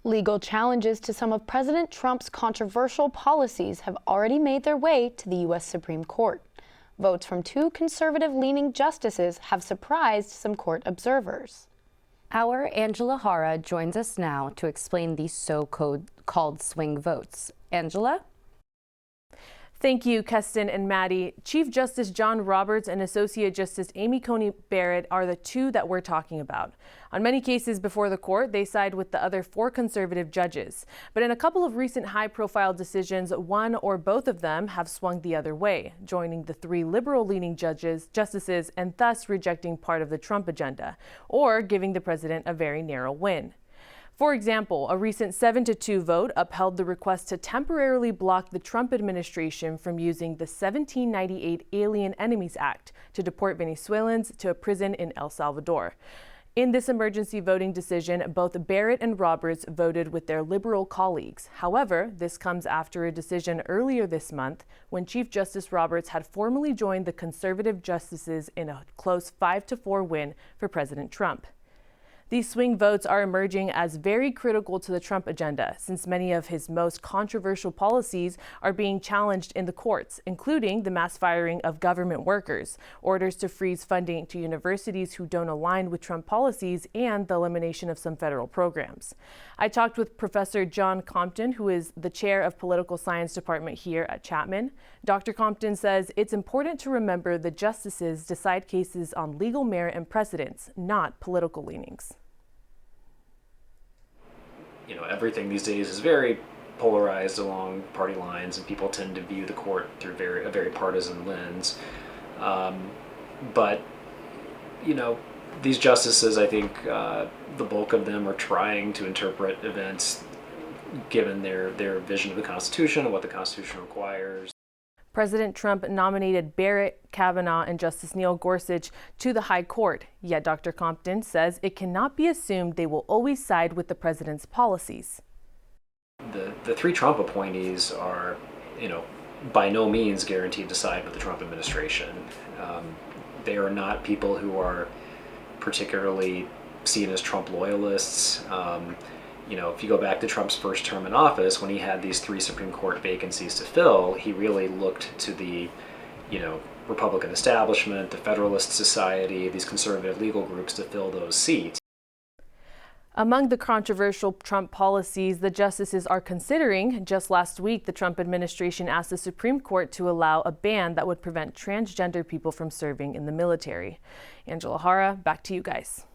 Legal challenges to some of President Trump's controversial policies have already made their way to the U.S. Supreme Court. Votes from two conservative-leaning justices have surprised some court observers. Our Angela Jara joins us now to explain these so-called swing votes. Angela? Thank you, Keston and Maddie. Chief Justice John Roberts and Associate Justice Amy Coney Barrett are the two that we're talking about. On many cases before the court, they side with the other four conservative judges. But in a couple of recent high-profile decisions, one or both of them have swung the other way, joining the three liberal-leaning justices, and thus rejecting part of the Trump agenda, or giving the president a very narrow win. For example, a recent 7-2 vote upheld the request to temporarily block the Trump administration from using the 1798 Alien Enemies Act to deport Venezuelans to a prison in El Salvador. In this emergency voting decision, both Barrett and Roberts voted with their liberal colleagues. However, this comes after a decision earlier this month when Chief Justice Roberts had formally joined the conservative justices in a close 5-4 win for President Trump. These swing votes are emerging as very critical to the Trump agenda, since many of his most controversial policies are being challenged in the courts, including the mass firing of government workers, orders to freeze funding to universities who don't align with Trump policies, and the elimination of some federal programs. I talked with Professor John Compton, who is the chair of Political Science Department here at Chapman. Dr. Compton says it's important to remember the justices decide cases on legal merit and precedents, not political leanings. You know, everything these days is very polarized along party lines, and people tend to view the court through a very partisan lens. But, you know, these justices, I think the bulk of them are trying to interpret events given their vision of the Constitution and what the Constitution requires. President Trump nominated Barrett, Kavanaugh, and Justice Neil Gorsuch to the High Court, yet Dr. Compton says it cannot be assumed they will always side with the president's policies. The three Trump appointees are, you know, by no means guaranteed to side with the Trump administration. They are not people who are particularly seen as Trump loyalists. You know, if you go back to Trump's first term in office, when he had these three Supreme Court vacancies to fill, he really looked to the, you know, Republican establishment, the Federalist Society, these conservative legal groups to fill those seats. Among the controversial Trump policies the justices are considering, just last week the Trump administration asked the Supreme Court to allow a ban that would prevent transgender people from serving in the military. Angela Jara, back to you guys.